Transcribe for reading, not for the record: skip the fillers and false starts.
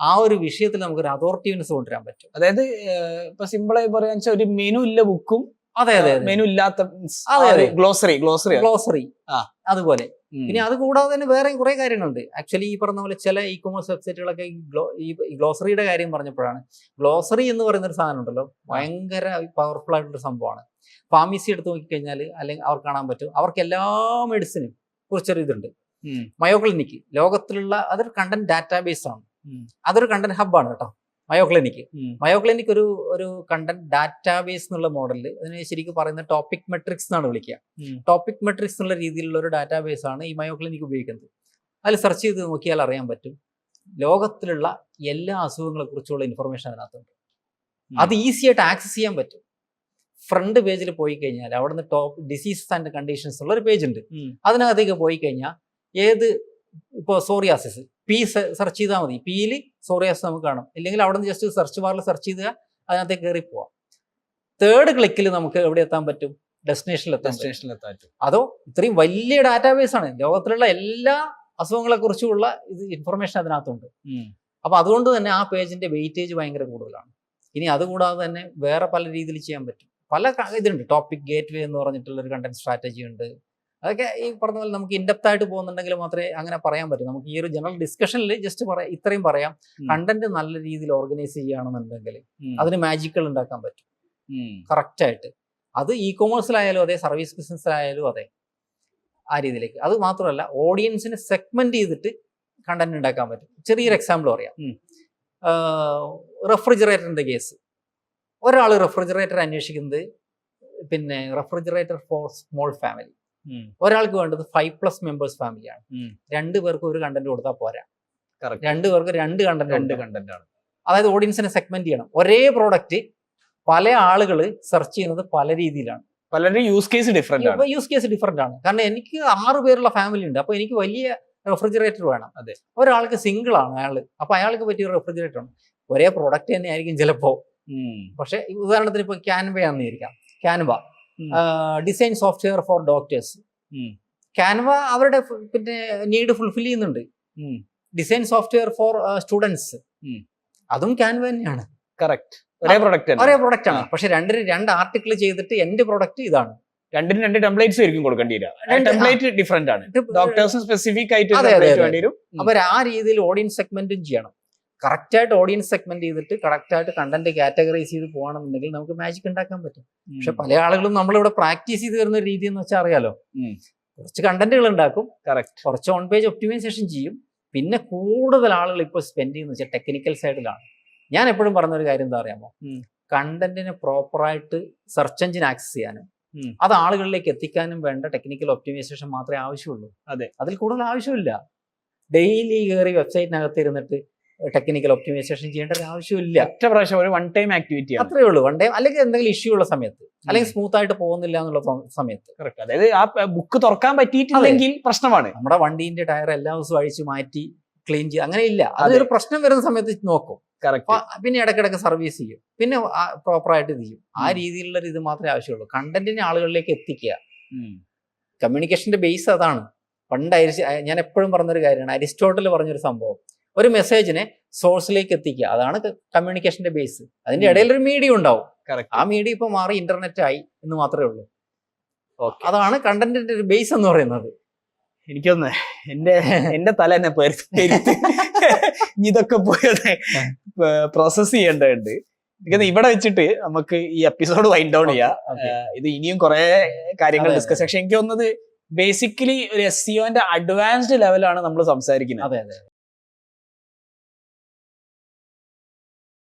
ആ ഒരു വിഷയത്തിൽ നമുക്കൊരു അതോറിറ്റീവ്നെസ് കൊണ്ടുവരാൻ പറ്റും. അതായത് ഇപ്പൊ സിമ്പിളായി പറയാന്ന് വെച്ചാൽ ഒരു മെനു ഇല്ല ബുക്കും, അതെ അതെ മെനു ഇല്ലാത്ത ഗ്ലോസറി അതുപോലെ. പിന്നെ അത് കൂടാതെ തന്നെ വേറെ കുറെ കാര്യങ്ങളുണ്ട്. ആക്ച്വലി ഈ പറഞ്ഞ പോലെ ചില ഇ കൊമേഴ്സ് വെബ്സൈറ്റുകളൊക്കെ ഈ ഗ്ലോസറിയുടെ കാര്യം പറഞ്ഞപ്പോഴാണ്, ഗ്ലോസറി എന്ന് പറയുന്ന ഒരു സാധനം ഉണ്ടല്ലോ, ഭയങ്കര പവർഫുൾ ആയിട്ടുള്ള സംഭവമാണ്. ഫാർമസി എടുത്ത് നോക്കിക്കഴിഞ്ഞാൽ അല്ലെങ്കിൽ അവർക്ക് കാണാൻ പറ്റും, അവർക്ക് എല്ലാ മെഡിസിനും കുറിച്ചൊരു ഇതുണ്ട്. മയോ ക്ലിനിക്ക് ലോകത്തിലുള്ള അതൊരു കണ്ടന്റ് ഡാറ്റാബേസ് ആണ്, അതൊരു കണ്ടന്റ് ഹബ്ബാണ് കേട്ടോ മയോ ക്ലിനിക്ക്. മയോ ക്ലിനിക് ഒരു കണ്ടന്റ് ഡാറ്റാബേസ് എന്നുള്ള മോഡലിൽ അതിനെ ശരിക്കും പറയുന്നത് ടോപ്പിക് മെട്രിക്സ് എന്നാണ് വിളിക്കുക. ടോപ്പിക് മെട്രിക്സ് എന്നുള്ള രീതിയിലുള്ള ഒരു ഡാറ്റാബേസ് ആണ് ഈ മയോ ക്ലിനിക് ഉപയോഗിക്കുന്നത്. അതിൽ സെർച്ച് ചെയ്ത് നോക്കിയാൽ അറിയാൻ പറ്റും ലോകത്തിലുള്ള എല്ലാ അസുഖങ്ങളെ കുറിച്ചുള്ള ഇൻഫർമേഷൻ അതിനകത്തുണ്ട്. അത് ഈസി ആയിട്ട് ആക്സസ് ചെയ്യാൻ പറ്റും. ഫ്രണ്ട് പേജിൽ പോയി കഴിഞ്ഞാൽ അവിടുന്ന് ടോപ്പ് ഡിസീസസ് ആൻഡ് കണ്ടീഷൻസ് ഉള്ള ഒരു പേജ് ഉണ്ട്. അതിനകത്തേക്ക് പോയി കഴിഞ്ഞാൽ ഇപ്പോൾ സോറിയാസിസ് പി സെർച്ച് ചെയ്താൽ മതി, പിയിൽ സോറിയാസിസ് നമുക്ക് കാണും. ഇല്ലെങ്കിൽ അവിടെ നിന്ന് ജസ്റ്റ് സെർച്ച് ബാറിൽ സെർച്ച് ചെയ്താൽ അതിനകത്തേക്ക് കയറി പോവാം. 3rd ക്ലിക്കിൽ നമുക്ക് എവിടെ എത്താൻ പറ്റും? ഡെസ്റ്റിനേഷനിൽ എത്താൻ പറ്റും. അതോ ഇത്രയും വലിയ ഡാറ്റാബേസ് ആണ്, ലോകത്തിലുള്ള എല്ലാ അസുഖങ്ങളെ കുറിച്ചുള്ള ഇത് ഇൻഫർമേഷൻ അതിനകത്തുണ്ട്. അപ്പൊ അതുകൊണ്ട് തന്നെ ആ പേജിന്റെ വെയിറ്റേജ് ഭയങ്കര കൂടുതലാണ്. ഇനി അതുകൂടാതെ തന്നെ വേറെ പല രീതിയിൽ ചെയ്യാൻ പറ്റും. പല ഇതുണ്ട്. ടോപ്പിക് ഗേറ്റ് വേ എന്ന് പറഞ്ഞിട്ടുള്ള ഒരു കണ്ടന്റ് സ്ട്രാറ്റജി ഉണ്ട്. അതൊക്കെ ഈ പറഞ്ഞ പോലെ നമുക്ക് ഇൻഡെപ്ത് ആയിട്ട് പോകുന്നുണ്ടെങ്കിൽ മാത്രമേ അങ്ങനെ പറയാൻ പറ്റൂ. നമുക്ക് ഈ ഒരു ജനറൽ ഡിസ്കഷനിൽ ജസ്റ്റ് ഇത്രയും പറയാം. കണ്ടന്റ് നല്ല രീതിയിൽ ഓർഗനൈസ് ചെയ്യുകയാണെന്നുണ്ടെങ്കിൽ അതിന് മാജിക്കുകൾ ഉണ്ടാക്കാൻ പറ്റും കറക്റ്റ് ആയിട്ട്. അത് ഇ കൊമേഴ്സിലായാലും അതെ, സർവീസ് ബിസിനസ്സിലായാലും അതെ, ആ രീതിയിലേക്ക്. അത് മാത്രമല്ല ഓഡിയൻസിനെ സെഗ്മെന്റ് ചെയ്തിട്ട് കണ്ടന്റ് ഉണ്ടാക്കാൻ പറ്റും. ചെറിയൊരു എക്സാമ്പിൾ പറയാം. റെഫ്രിജറേറ്ററിന്റെ കേസ്. ഒരാൾ റെഫ്രിജറേറ്റർ അന്വേഷിക്കുന്നത് പിന്നെ റെഫ്രിജറേറ്റർ ഫോർ സ്മോൾ ഫാമിലി. ഒരാൾക്ക് വേണ്ടത് 5+ മെമ്പേഴ്സ് ഫാമിലിയാണ്. 2 പേർക്ക് ഒരു കണ്ടന്റ് കൊടുത്താൽ പോരാ, 2 പേർക്ക് 2 കണ്ടന്റ് ആണ്. അതായത് ഓഡിയൻസിനെ സെഗ്മെന്റ് ചെയ്യണം. ഒരേ പ്രോഡക്റ്റ് പല ആളുകൾ സെർച്ച് ചെയ്യുന്നത് പല രീതിയിലാണ്. പലരുടെ യൂസ് കേസ് ഡിഫറെന്റ് ആണ്. കാരണം എനിക്ക് 6 പേരുള്ള ഫാമിലി ഉണ്ട്, അപ്പൊ എനിക്ക് വലിയ റെഫ്രിജറേറ്റർ വേണം. അതെ, ഒരാൾക്ക് സിംഗിൾ ആണ് അയാള്, അപ്പൊ അയാൾക്ക് പറ്റിയ റെഫ്രിജറേറ്റർ ആണ്. ഒരേ പ്രോഡക്റ്റ് തന്നെ ആയിരിക്കും ചിലപ്പോ, പക്ഷെ ഉദാഹരണത്തിന് ഇപ്പൊ ക്യാൻവയാണെന്ന് ഇരിക്കാം. Canva design software for doctors. Canva അവരുടെ പിന്നെ നീഡ് ഫുൾഫിൽ ചെയ്യുന്നുണ്ട്. ഡിസൈൻ സോഫ്റ്റ്വെയർ ഫോർ സ്റ്റുഡൻസ്, അതും ക്യാൻവ തന്നെയാണ്. കറക്റ്റ്, ഒരേ പ്രൊഡക്റ്റ് ആണ്. പക്ഷെ 2 ആർട്ടിക്കിൾ ചെയ്തിട്ട് എന്റെ പ്രൊഡക്റ്റ് ഇതാണ്. 2 ടെംപ്ലേറ്റ്സ് ആയിരിക്കും കൊടുക്കേണ്ടി വരിക. ടെംപ്ലേറ്റ് ഡിഫറെന്റ് ആണ്, ഡോക്ടേഴ്സ് സ്പെസിഫിക് ആയിട്ട്. അപ്പൊ ആ രീതിയിൽ ഓഡിയൻസ് സെഗ്മെന്റും ചെയ്യണം. കറക്റ്റായിട്ട് ഓഡിയൻസ് സെഗ്മെന്റ് ചെയ്തിട്ട് കറക്റ്റായിട്ട് കണ്ടന്റ് കാറ്റഗറൈസ് ചെയ്ത് പോകണമെന്നുണ്ടെങ്കിൽ നമുക്ക് മാജിക് ഉണ്ടാക്കാൻ പറ്റും. പക്ഷെ പല ആളുകളും നമ്മളിവിടെ പ്രാക്ടീസ് ചെയ്ത് വരുന്ന ഒരു രീതി എന്ന് വെച്ചാൽ അറിയാലോ, കുറച്ച് കണ്ടന്റുകൾ ഉണ്ടാക്കും, കുറച്ച് ഓൺ പേജ് ഒപ്റ്റിമൈസേഷൻ ചെയ്യും, പിന്നെ കൂടുതൽ ആളുകൾ ഇപ്പോൾ സ്പെൻഡ് ചെയ്യുന്ന വെച്ചാൽ ടെക്നിക്കൽ സൈഡിലാണ്. ഞാൻ എപ്പോഴും പറഞ്ഞൊരു കാര്യം എന്താ അറിയാമോ, കണ്ടന്റിനെ പ്രോപ്പറായിട്ട് സെർച്ച് എഞ്ചിൻ ആക്സസ് ചെയ്യാനും അത് ആളുകളിലേക്ക് എത്തിക്കാനും വേണ്ട ടെക്നിക്കൽ ഒപ്റ്റിമൈസേഷൻ മാത്രമേ ആവശ്യമുള്ളൂ. അതെ, അതിൽ കൂടുതൽ ആവശ്യമില്ല. ഡെയിലി കയറി വെബ്സൈറ്റിനകത്ത് ഇരുന്നിട്ട് ടെക്നിക്കൽ ഒപ്റ്റിമൈസേഷൻ ചെയ്യേണ്ട ഒരു ആവശ്യമില്ല. ഒറ്റ പ്രാവശ്യം ഒരു വൺ ടൈം ആക്ടിവിറ്റി അത്രേ ഉള്ളൂ. വൺ ടൈം, അല്ലെങ്കിൽ എന്തെങ്കിലും ഇഷ്യൂ ഉള്ള സമയത്ത്, അല്ലെങ്കിൽ സ്മൂത്ത് ആയിട്ട് പോകുന്നില്ല എന്നുള്ള സമയത്ത്. അതായത് ആ ബുക്ക് തുറക്കാൻ പറ്റിയിട്ടില്ലെങ്കിൽ പ്രശ്നമാണ്. നമ്മുടെ വണ്ടീന്റെ ടയർ എല്ലാ ദിവസവും അഴിച്ചു മാറ്റി ക്ലീൻ ചെയ്യും, അങ്ങനെ ഇല്ല. അതൊരു പ്രശ്നം വരുന്ന സമയത്ത് നോക്കും, പിന്നെ ഇടയ്ക്കിടയ്ക്ക് സർവീസ് ചെയ്യും, പിന്നെ പ്രോപ്പറായിട്ട് ഇത് ചെയ്യും. ആ രീതിയിലുള്ള ഇത് മാത്രമേ ആവശ്യമുള്ളൂ. കണ്ടന്റിനെ ആളുകളിലേക്ക് എത്തിക്കുക. കമ്മ്യൂണിക്കേഷന്റെ ബേസ് അതാണ്. പണ്ട് ഞാൻ എപ്പോഴും പറഞ്ഞൊരു കാര്യമാണ്, അരിസ്റ്റോട്ടിൽ പറഞ്ഞൊരു സംഭവം, ഒരു മെസ്സേജിനെ സോഴ്സിലേക്ക് എത്തിക്കുക, അതാണ് കമ്മ്യൂണിക്കേഷന്റെ ബേസ്. അതിന്റെ ഇടയിൽ ഒരു മീഡിയ ഉണ്ടാവും. ആ മീഡിയ ഇപ്പൊ മാറി ഇന്റർനെറ്റ് ആയി എന്ന് മാത്രമേ ഉള്ളൂ. അതാണ് കണ്ടന്റിന്റെ ഒരു ബേസ് എന്ന് പറയുന്നത്. എനിക്കൊന്ന് എന്റെ തല എന്നെ ഇതൊക്കെ പോയത് പ്രോസസ് ചെയ്യേണ്ടതുണ്ട്. എനിക്കത് ഇവിടെ വെച്ചിട്ട് നമുക്ക് ഈ എപ്പിസോഡ് വൈൻഡ് ഡൗൺ ചെയ്യാം. ഇത് ഇനിയും കുറെ കാര്യങ്ങൾ ഡിസ്കസ്. പക്ഷെ എനിക്ക് തോന്നുന്നത് ബേസിക്കലി ഒരു SEO ന്റെ അഡ്വാൻസ്ഡ് ലെവലാണ് നമ്മൾ സംസാരിക്കുന്നത്.